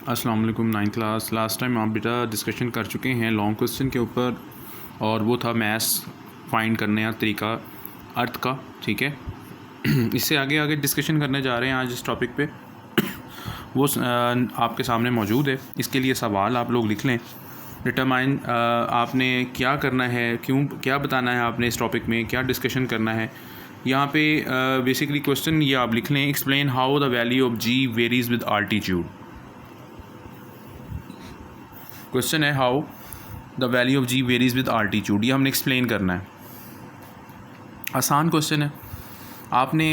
अस्सलाम वालेकुम। 9th class last time आप बेटा डिस्कशन कर चुके हैं लॉन्ग क्वेश्चन के ऊपर, और वो था मैथ्स फाइंड करने का तरीका अर्थ का। ठीक है, इससे आगे आगे डिस्कशन करने जा रहे हैं आज इस टॉपिक पे। वो आपके सामने मौजूद है। इसके लिए सवाल आप लोग लिख लें। डिटरमाइन आपने क्या करना है, क्यों क्या बताना है आपने इस टॉपिक में, क्या डिस्कशन करना है। यहाँ पे बेसिकली क्वेश्चन ये आप लिख लें, explain how the value of g varies with altitude. Question है how the value of g varies with altitude, ये हमने एक्सप्लेन करना है। आसान क्वेश्चन है। आपने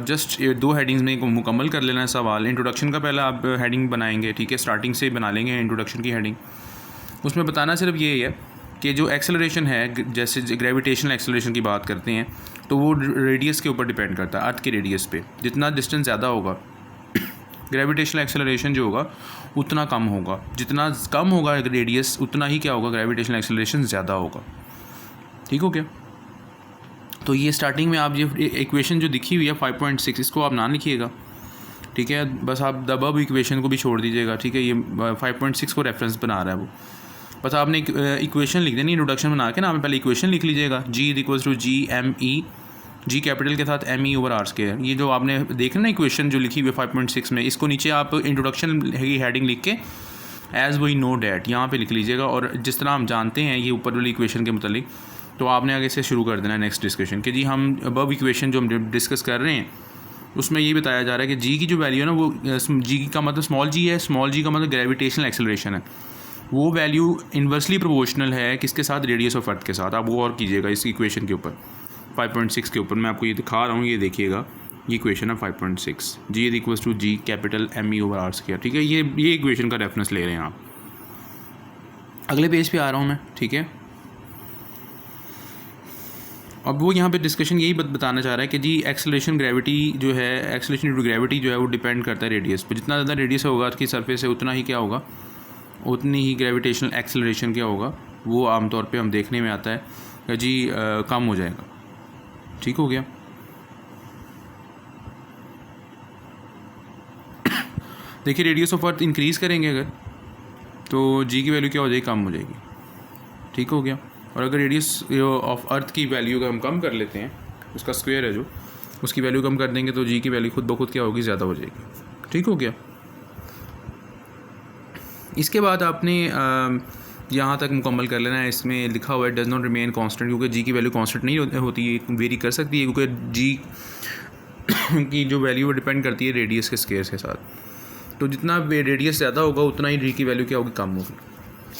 जस्ट दो हेडिंग्स में मुकम्मल कर लेना है सवाल। इंट्रोडक्शन का पहला आप हेडिंग बनाएंगे, ठीक है, स्टार्टिंग से बना लेंगे इंट्रोडक्शन की हेडिंग। उसमें बताना सिर्फ ये है कि जो एक्सेलरेशन है, जैसे ग्रेविटेशनल एक्सेलरेशन की बात करते हैं, तो वो रेडियस के ऊपर डिपेंड करता है, अर्थ के रेडियस पे। जितना डिस्टेंस ज़्यादा होगा ग्रेविटेशनल एक्सेलरेशन जो होगा उतना कम होगा। जितना कम होगा रेडियस उतना ही क्या होगा, ग्रेविटेशनल एक्सेलरेशन ज़्यादा होगा। ठीक हो क्या? तो ये स्टार्टिंग में आप ये इक्वेशन जो दिखी हुई है 5.6, इसको आप ना लिखिएगा, ठीक है। बस आप द अबव इक्वेशन को भी छोड़ दीजिएगा, ठीक है। ये 5.6 को रेफरेंस बना रहा है वो। बस आपने इक्वेशन लिख देनी, इंट्रोडक्शन बना के ना आपने पहले इक्वेशन लिख लीजिएगा। G is equals to G M E, G capital के साथ M E over R square. ये जो आपने देखना ना इक्वेशन जो लिखी हुई है 5.6 में, इसको नीचे आप इंट्रोडक्शन की हेडिंग लिख के एज़ वी नो डैट यहाँ पे लिख लीजिएगा। और जिस तरह हम जानते हैं ये ऊपर वाली इक्वेशन के मुतालिक, तो आपने आगे से शुरू कर देना है नेक्स्ट डिस्कशन कि जी हम अबव इक्वेशन जो हम डिस्कस कर रहे हैं उसमें ये बताया जा रहा है कि जी की जो वैल्यू है ना, वो जी का मतलब स्मॉल जी है, स्मॉल जी का मतलब ग्रेविटेशनल एक्सेलरेशन है। वो वैल्यू इन्वर्सली प्रोपोर्शनल है किसके साथ, रेडियस ऑफ अर्थ के साथ। आप वो और कीजिएगा इस इक्वेशन के ऊपर 5.6 के ऊपर। मैं आपको ये दिखा रहा हूँ, ये देखिएगा, ये इक्वेशन है 5.6। G is equals to G capital M E over R square, ठीक है। ये इक्वेशन का रेफरेंस ले रहे हैं आप। अगले पेज पे आ रहा हूँ मैं, ठीक है। अब वो यहाँ पे डिस्कशन यही बताना चाह रहा है कि जी एक्सेलरेशन ग्रेविटी जो है, एक्सेलरेशन टू ग्रेविटी जो है वो डिपेंड करता है रेडियस पे। जितना ज़्यादा रेडियस होगा अर्थ की सरफेस से उतना ही क्या होगा, उतनी ही ग्रेविटेशनल एक्सेलरेशन क्या होगा, वो आमतौर पे हम देखने में आता है कि जी कम हो जाएगा। ठीक हो गया। देखिए रेडियस ऑफ अर्थ इंक्रीज़ करेंगे अगर, तो जी की वैल्यू क्या हो जाएगी, कम हो जाएगी। ठीक हो गया। और अगर रेडियस ऑफ अर्थ की वैल्यू का हम कम कर लेते हैं, उसका स्क्वायर है जो, उसकी वैल्यू कम कर देंगे तो जी की वैल्यू खुद ब खुद क्या होगी, ज़्यादा हो जाएगी। ठीक हो गया। इसके बाद आपने यहाँ तक मुकम्मल कर लेना है। इसमें लिखा हुआ है डज नॉट रिमेन कांस्टेंट, क्योंकि जी की वैल्यू कांस्टेंट नहीं होती है, वेरी कर सकती है, क्योंकि जी की जो वैल्यू डिपेंड करती है रेडियस के स्क्वायर के साथ। तो जितना रेडियस ज़्यादा होगा उतना ही जी की वैल्यू क्या होगी, कम होगी,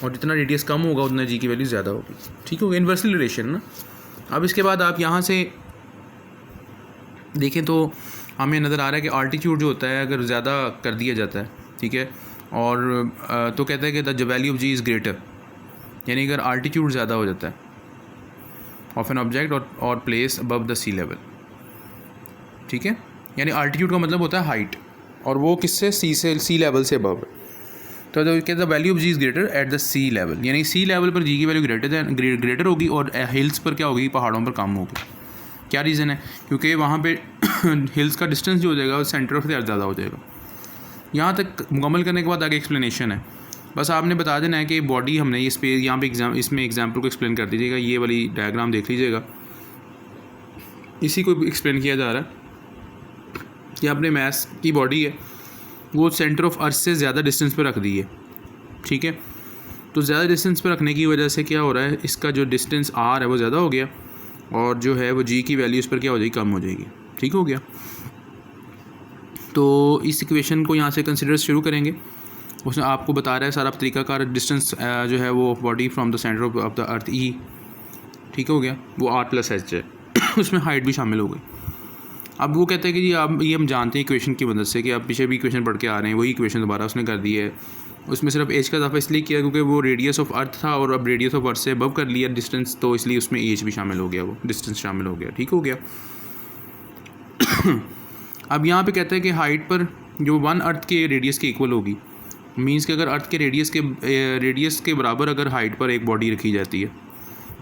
और जितना रेडियस कम होगा उतना जी की वैल्यू ज़्यादा होगी। ठीक होगा, इन्वर्सल रिलेशन ना। अब इसके बाद आप यहाँ से देखें तो हमें नज़र आ रहा है कि आल्टीट्यूड जो होता है अगर ज़्यादा कर दिया जाता है, ठीक है, और तो कहता है कि the value of G is greater, यानी अगर आल्टीट्यूड ज़्यादा हो जाता है ऑफ एन ऑब्जेक्ट और place above the sea level, ठीक है। यानी आल्टीट्यूड का मतलब होता है हाइट, और वो किससे, सी लेवल से अबव। तो कहते हैं value of G is greater at the sea level, यानी सी लेवल पर जी की वैल्यू ग्रेटर होगी, और हिल्स पर क्या होगी, पहाड़ों पर कम होगी। क्या रीज़न है, क्योंकि वहाँ पे हिल्स का डिस्टेंस जो हो जाएगा सेंटर ऑफ द अर्थ ज़्यादा हो जाएगा। यहाँ तक मुकम्मल करने के बाद आगे एक्सप्लेनेशन है। बस आपने बता देना है कि बॉडी हमने इस पे यहाँ पे इसमें एग्जाम्पल को एक्सप्लेन कर दीजिएगा। ये वाली डायग्राम देख लीजिएगा, इसी को एक्सप्लेन किया जा रहा है कि आपने मैस की बॉडी है वो सेंटर ऑफ अर्थ से ज़्यादा डिस्टेंस पर रख दी है, ठीक है। तो ज़्यादा डिस्टेंस पर रखने की वजह से क्या हो रहा है, इसका जो डिस्टेंस आर है वो ज़्यादा हो गया, और जो है वो जी की वैल्यू इस पर क्या हो जाएगी, कम हो जाएगी। ठीक हो गया। तो इस इक्वेशन को यहाँ से कंसिडर शुरू करेंगे। उसमें आपको बता रहा है सारा तरीकाकार, डिस्टेंस जो है वो body from the centre of the earth E, ठीक हो गया, वो आर प्लस एच है। उसमें हाइट भी शामिल हो गई। अब वो कहते हैं कि जी आप ये हम जानते हैं इक्वेशन की मदद से कि आप पीछे भी इक्वेशन पढ़ के आ रहे हैं, वही इक्वेशन दोबारा उसने कर दी है। उसमें सिर्फ एज का इजाफा इसलिए किया क्योंकि वो रेडियस ऑफ अर्थ था, और अब रेडियस ऑफ अर्थ से अबव कर लिया डिस्टेंस, तो इसलिए उसमें एज भी शामिल हो गया, वो डिस्टेंस शामिल हो गया। ठीक हो गया। अब यहाँ पे कहते हैं कि हाइट पर जो 1 अर्थ के रेडियस के इक्वल होगी, मीन्स कि अगर अर्थ के रेडियस के बराबर अगर हाइट पर एक बॉडी रखी जाती है,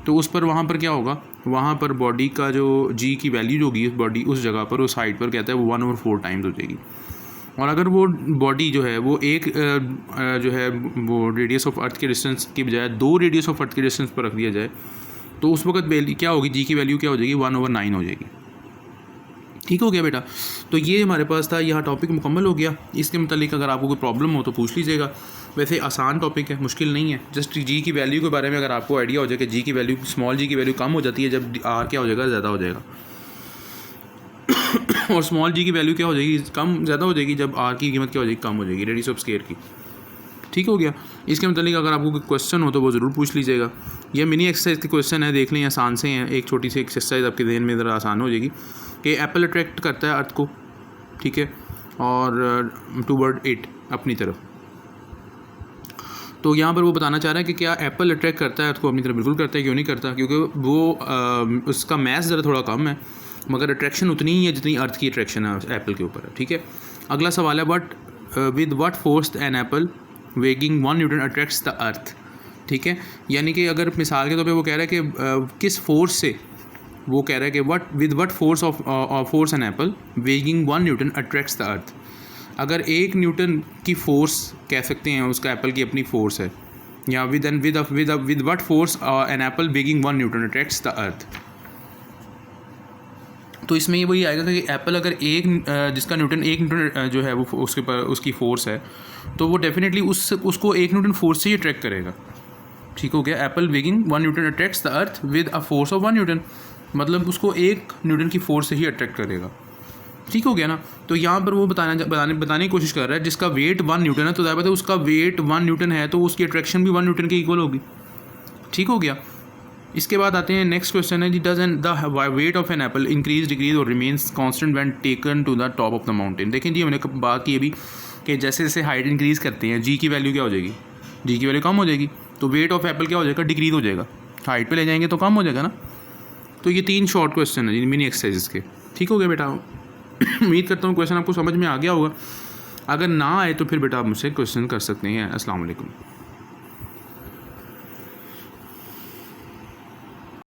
तो उस पर वहाँ पर क्या होगा, वहाँ पर बॉडी का जो जी की वैल्यू जो होगी, बॉडी उस जगह पर उस हाइट पर कहता है वो 1/4 टाइम्स हो जाएगी। और अगर वो बॉडी जो है वो एक जो है वो रेडियस ऑफ अर्थ के डिस्टेंस की बजाय 2 रेडियस ऑफ अर्थ के डिस्टेंस पर रख दिया जाए तो उस वक्त वैल्यू क्या होगी, जी की वैल्यू क्या हो जाएगी, 1/9 हो जाएगी। ठीक हो गया बेटा। तो ये हमारे पास था, यहाँ टॉपिक मुकम्मल हो गया। इसके मतलब अगर आपको कोई प्रॉब्लम हो तो पूछ लीजिएगा। वैसे आसान टॉपिक है, मुश्किल नहीं है। जस्ट जी की वैल्यू के बारे में अगर आपको आइडिया हो जाए कि जी की वैल्यू, स्मॉल जी की वैल्यू कम हो जाती है जब आर क्या हो जाएगा, ज़्यादा हो जाएगा और स्मॉल जी की वैल्यू क्या हो जाएगी, कम ज़्यादा हो जाएगी जब आर की कीमत क्या हो जाएगी, कम हो जाएगी, रेडियस ऑफ स्क्वायर की। ठीक हो गया। इसके मतलब अगर आपको कोई क्वेश्चन हो तो वो ज़रूर पूछ लीजिएगा। ये मिनी एक्सरसाइज के क्वेश्चन है, देख लें, आसान से हैं। एक छोटी सी एक्सरसाइज आपके जहन में ज़रा आसान हो जाएगी कि एप्पल अट्रैक्ट करता है अर्थ को, ठीक है, और टूवर्ड इट, अपनी तरफ। तो यहाँ पर वो बताना चाह रहा है कि क्या एप्पल अट्रैक्ट करता है अर्थ को अपनी तरफ? बिल्कुल करता है। क्यों नहीं करता? क्योंकि वो उसका मैथ ज़रा थोड़ा कम है, मगर अट्रैक्शन उतनी ही है जितनी अर्थ की अट्रैक्शन है एप्पल के ऊपर है। ठीक है। अगला सवाल है, with what force an apple weighing 1 newton attracts the earth. ठीक है, यानी कि अगर मिसाल के तौर पे वो कह रहा है कि किस फोर्स से, वो कह रहा है कि with what force of force an apple weighing 1 newton attracts the earth. अगर 1 न्यूटन की फोर्स कह सकते हैं उसका एप्पल की अपनी फोर्स है, या with what force an apple weighing 1 newton attracts the earth. तो इसमें ये वही आएगा कि एप्पल अगर जिसका न्यूटन 1 न्यूटन जो है वो उसके पर उसकी फोर्स है, तो वो डेफिनेटली उसको 1 न्यूटन फोर्स से ही अट्रैक्ट करेगा। ठीक हो गया। Apple weighing 1 newton attracts the earth with a force of 1 Newton, मतलब उसको 1 न्यूटन की फोर्स से ही अट्रैक्ट करेगा। ठीक हो गया ना। तो यहाँ पर वो बताने की कोशिश कर रहा है जिसका वेट 1 न्यूटन है, तो ज़्यादा है उसका वेट 1 न्यूटन है तो उसकी अट्रैक्शन भी 1 न्यूटन के इक्वल होगी। ठीक हो गया। इसके बाद आते हैं नेक्स्ट क्वेश्चन है, does an the weight of an apple increase decrease or remains constant when taken to the top of the mountain. देखें जी, हमने बात की अभी कि जैसे जैसे हाइट इंक्रीज़ करते हैं जी की वैल्यू क्या हो जाएगी, जी की वैल्यू कम हो जाएगी, तो वेट ऑफ एप्पल क्या हो जाएगा, डिक्रीज हो जाएगा। हाइट पे ले जाएंगे तो कम हो जाएगा ना। तो ये 3 शॉर्ट क्वेश्चन है जी मिनी एक्सरसाइज के। ठीक हो गया बेटा। उम्मीद करता हूँ क्वेश्चन आपको समझ में आ गया होगा। अगर ना आए तो फिर बेटा आप मुझसे क्वेश्चन कर सकते हैं। अस्सलाम वालेकुम।